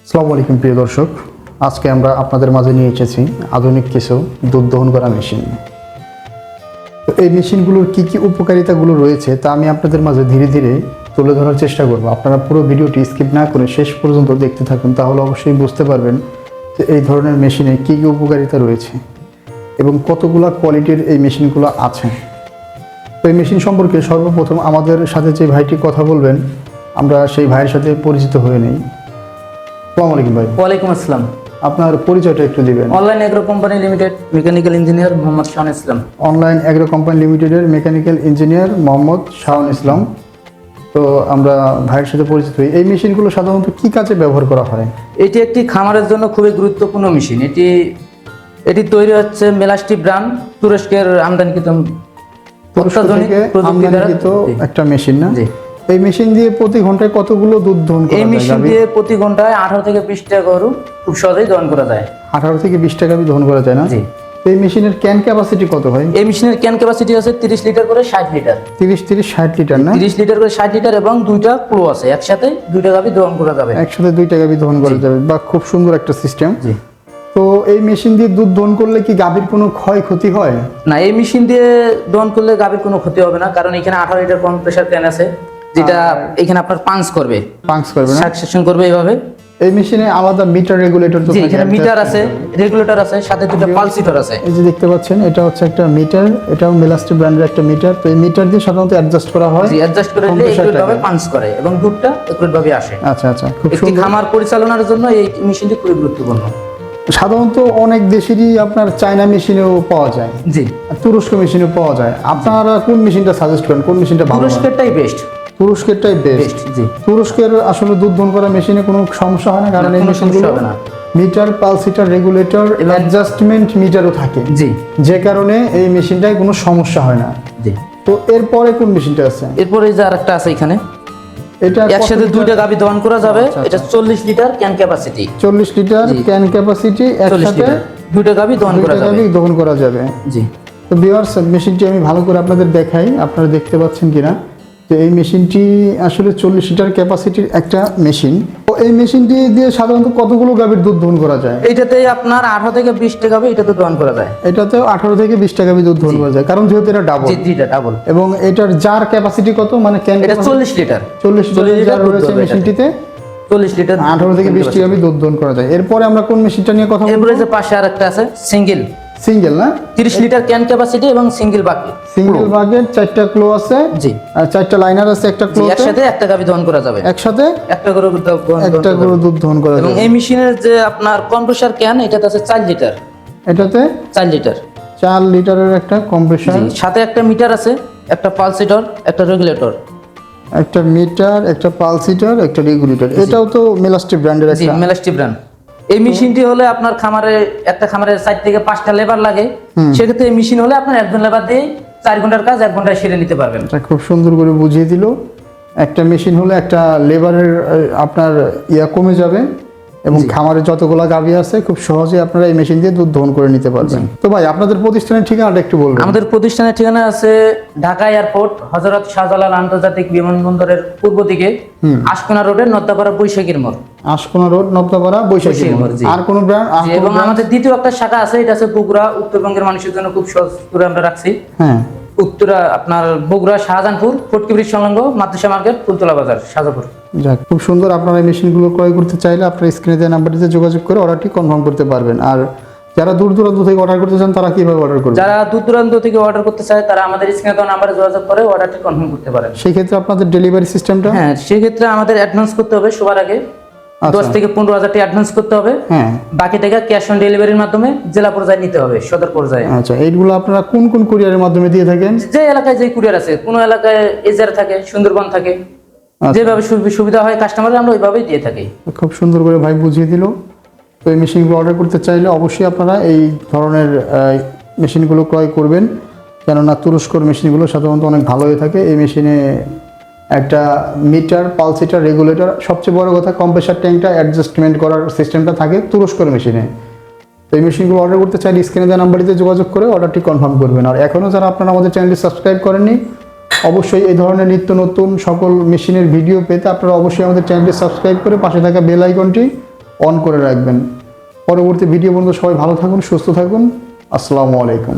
আসসালামু আলাইকুম প্রিয় দর্শক, আজকে আমরা আপনাদের মাঝে নিয়ে এসেছি আধুনিক কিছু দুধ দহন করা মেশিন। তো এই মেশিনগুলোর কি কি উপকারিতাগুলো রয়েছে তা আমি আপনাদের মাঝে ধীরে ধীরে তুলে ধরার চেষ্টা করব। আপনারা পুরো ভিডিওটি স্কিপ না করে শেষ পর্যন্ত দেখতে থাকুন, তাহলে অবশ্যই বুঝতে পারবেন যে এই ধরনের মেশিনে কি কি উপকারিতা রয়েছে এবং কতগুলা কোয়ালিটির এই মেশিনগুলো আছে। তো এই মেশিন সম্পর্কে সর্বপ্রথম আমাদের সাথে যে ভাইটি কথা বলবেন, আমরা সেই ভাইয়ের সাথে পরিচিত হয়ে নেই। আসসালামু আলাইকুম ভাই। ওয়ালাইকুম আসসালাম। আপনার পরিচয়টা একটু দিবেন। Online agro company limited mechanical engineer Mohammad Shahan Islam. Online agro company লিমিটেডের মেকানিক্যাল ইঞ্জিনিয়ার মোহাম্মদ শাহন ইসলাম। তো আমরা ভাইয়ের সাথে পরিচিত হই। এই মেশিনগুলো সাধারণত কি কাজে ব্যবহার করা হয়? এটি একটি খামারের জন্য খুবই গুরুত্বপূর্ণ মেশিন। এটি তৈরি হচ্ছে মেলাস্টি ব্র্যান্ড, তুরস্কের আমদানিকৃত অত্যাধুনিক প্রযুক্তি দ্বারা একটা মেশিন না? জি। এই মেশিন দিয়ে প্রতি ঘন্টায় কতগুলো দুধ দহন করা যায়? এই মেশিন দিয়ে প্রতি ঘন্টায় 18 থেকে 20 টা গরু খুব সহজেই দহন করা যায়। 18 থেকে 20 টাকা দহন করা যায় না? জি। এই মেশিনের ক্যান ক্যাপাসিটি কত ভাই? এই মেশিনের ক্যান ক্যাপাসিটি আছে 30 লিটার করে 60 লিটার। 30-60 লিটার না? 30 লিটার করে 60 লিটার এবং দুইটা ক্লো আছে, একসাথে দুইটা গাভী দহন করা যাবে। একসাথে 2 টাকা দহন করা যাবে। বা খুব সুন্দর একটা সিস্টেম। জি। তো এই মেশিন দিয়ে দুধ দহন করলে কি গাভীর কোনো ক্ষয়ক্ষতি হয়? না, এই মেশিন দিয়ে দহন করলে গাভীর কোনো ক্ষতি হবে না, কারণ এখানে 18 লিটার কম্প্রেসার ক্যান আছে, যেটা এখানে আপনার পাঞ্চ করবে না, সাকসেশন করবে এইভাবে। এই মেশিনে আলাদা মিটার রেগুলেটর তো থাকে? এখানে মিটার আছে, রেগুলেটর আছে, সাথে দুটো পালসিটর আছে। এই যে দেখতে পাচ্ছেন, এটা হচ্ছে একটা মিটার, এটাও মেলাস্টি ব্র্যান্ডের একটা মিটার। তো এই মিটার দিয়ে সাধারণত অ্যাডজাস্ট করা হয়। জি, অ্যাডজাস্ট করে দিলে একটুভাবে পাঞ্চ করে এবং দুধটা একটুভাবে আসে। আচ্ছা, খুব একটি সুন্দর। খামার পরিচালনার জন্য এই মেশিনটি খুবই গুরুত্বপূর্ণ। সাধারণত অনেক দেশেরই আপনার চায়না মেশিনেও পাওয়া যায়, জি, তুরস্ক মেশিনেও পাওয়া যায়। আপনারা কোন মেশিনটা সাজেস্ট করেন? কোন মেশিনটা ভালো? তুরস্কেরটাই বেস্ট। তুরস্কেরটাই বেস্ট। জি। তুরস্কের আসলে দুধ দহন করা মেশিনে কোনো সমস্যা হয় না, কারণ এই মেশিনগুলো হবে না। মিটার, পালসিটার, রেগুলেটর, অ্যাডজাস্টমেন্ট মিটারও থাকে। জি। যে কারণে এই মেশিনটায় কোনো সমস্যা হয় না। জি। তো এরপরে কোন মেশিনটা আছে? এরপরে যে আরেকটা আছে এখানে, এটা একসাথে দুইটা গাভী দহন করা যাবে। এটা 40 litre can capacity. 40 litre can capacity, একসাথে দুইটা গাভী দহন করা যাবে। জি। তো ভিউয়ার্স, মেশিনটি আমি ভালো করে আপনাদের দেখাই, আপনারা দেখতে পাচ্ছেন কিনা। তো এই মেশিনটি আসলে 40 লিটার ক্যাপাসিটির একটা মেশিন। তো এই মেশিনটি দিয়ে সাধারণত কতগুলো গাভীর দুধ দহন করা যায়? এইটাতে আপনার 18 থেকে 20 টা গাভী এটাতে দহন করা যায়। এটাতেও 18 থেকে 20 টা গাভী দুধ দহন করা যায়, কারণ যেহেতু এটা ডাবল। জি, এটা ডাবল। এবং এটার জার ক্যাপাসিটি কত? মানে ক্যান এটা 40 লিটার। 40 লিটার জার রয়েছে মেশিনটিতে। 40 লিটার 18 থেকে 20 টা গাভী দুধ দহন করা যায়। এরপরে আমরা কোন মেশিনটা নিয়ে কথা বলবো? এরপরে যে পাশে আরেকটা আছে সিঙ্গেল না? 30 লিটার ক্যান ক্যাপাসিটি এবং সিঙ্গেল বাকেট। সিঙ্গেল বাকেট, 4টা ক্লো আছে। জি। আর 4টা লাইনার আছে একটা ক্লোতে। একসাথে একটা গাভী দহন করা যাবে। একসাথে একটা গরু দুধ দহন করা যাবে। এবং এই মেশিনের যে আপনার কম্প্রেসার ক্যান, এটাতে আছে 4 লিটার। এটাতে 4 লিটার। 4 লিটারের একটা কম্প্রেসার। সাথে একটা মিটার আছে, একটা পালসিটর, একটা রেগুলেটর। একটা মিটার, একটা পালসিটর, একটা রেগুলেটর। এটাও তো মেলাস্টি ব্র্যান্ডের একটা। জি, মেলাস্টি ব্র্যান্ড। এই মেশিনটি হলে আপনার একটা খামারে 4 থেকে 5টা লেবার লাগে, সেক্ষেত্রে এই মেশিন হলে আপনার একজন লেবার দিয়ে 4 ঘন্টার কাজ 1 ঘন্টায় সেরে নিতে পারবেন। এটা খুব সুন্দর করে বুঝিয়ে দিল। একটা মেশিন হলে একটা লেবারের আপনার কমে যাবে এবং খামারে যতগুলো গাভী আছে খুব সহজে আপনারা এই মেশিন দিয়ে দুধ দহন করে নিতে পারবেন। তো ভাই, আপনাদের প্রতিষ্ঠানের ঠিকানাটা একটু বলবেন। আমাদের প্রতিষ্ঠানের ঠিকানা আছে ঢাকা এয়ারপোর্ট, হযরত শাহজালাল আন্তর্জাতিক বিমানবন্দরের পূর্ব দিকে, আশকোনা রোডের নদ্দাপাড়া বৈশাখীর মোড়। আশকোনা রোড, নদ্দাপাড়া বৈশাখীর মোড়। আর কোন ব্র্যান্ড? এবং আমাদের দ্বিতীয় একটা শাখা আছে, এটা আছে বগুড়া। উত্তরবঙ্গের মানুষের জন্য খুব সহজ করে আমরা রাখছি। হ্যাঁ, উত্তরা আপনার বগুড়া শাহজাহানপুর ফটকি ব্রিজ সংলগ্ন মাদ্রাসা মার্কেট, ফুলতলা বাজার, শাহজাপুর। যাক, খুব সুন্দর। আপনারা এই মেশিনগুলো ক্রয় করতে চাইলে আপনার স্ক্রিনে দেওয়া নাম্বারটিতে যোগাযোগ করে অর্ডারটি কনফার্ম করতে পারবেন। আর যারা দূর দূরান্ত থেকে অর্ডার করতে চান তারা কিভাবে অর্ডার করবেন? যারা দূর দূরান্ত থেকে অর্ডার করতে চায় তারা আমাদের স্ক্রিনে দেওয়া নাম্বারে যোগাযোগ করে অর্ডারটি কনফার্ম করতে পারেন। সেই ক্ষেত্রে আপনাদের ডেলিভারি সিস্টেমটা? হ্যাঁ, সেই ক্ষেত্রে আমাদের অ্যাডভান্স করতে হবে সবার আগে। 10 থেকে 15,000 টাকা অ্যাডভান্স করতে হবে। হ্যাঁ। বাকি টাকা ক্যাশ অন ডেলিভারির মাধ্যমে জেলা পর্যায়ে নিতে হবে, সদর পর্যায়ে। আচ্ছা, এইগুলো আপনারা কোন কোন কুরিয়ারের মাধ্যমে দিয়ে থাকেন? যে এলাকায় যে কুরিয়ার আছে, কোন এলাকায় এজার থাকে, সুন্দরবন থাকে, যেভাবে সুবিধা হয় কাস্টমারদের আমরা ওইভাবেই দিয়ে থাকি। খুব সুন্দর করে ভাই বুঝিয়ে দিল। তো এই মেশিনগুলো অর্ডার করতে চাইলে অবশ্যই আপনারা এই ধরনের মেশিনগুলো ক্রয় করবেন, কেননা তুরস্কর মেশিনগুলো সাধারণত অনেক ভালো হয়ে থাকে। এই মেশিনে একটা মিটার, পালসিটার, রেগুলেটর, সবচেয়ে বড় কথা কম্প্রেসার ট্যাঙ্কটা অ্যাডজাস্টমেন্ট করার সিস্টেমটা থাকে তুরস্কর মেশিনে। তো এই মেশিনগুলো অর্ডার করতে চাইলে স্ক্রিনে দেওয়া নাম্বারটিতে যোগাযোগ করে অর্ডারটি কনফার্ম করবেন। আর এখনও যারা আপনারা আমাদের চ্যানেলটি সাবস্ক্রাইব করেননি, অবশ্যই এই ধরনের নিত্য নতুন সকল মেশিনের ভিডিও পেতে আপনারা অবশ্যই আমাদের চ্যানেলটি সাবস্ক্রাইব করে পাশে থাকা বেল আইকনটি অন করে রাখবেন। পরবর্তী ভিডিও পর্যন্ত সবাই ভালো থাকুন, সুস্থ থাকুন। আসসালামু আলাইকুম।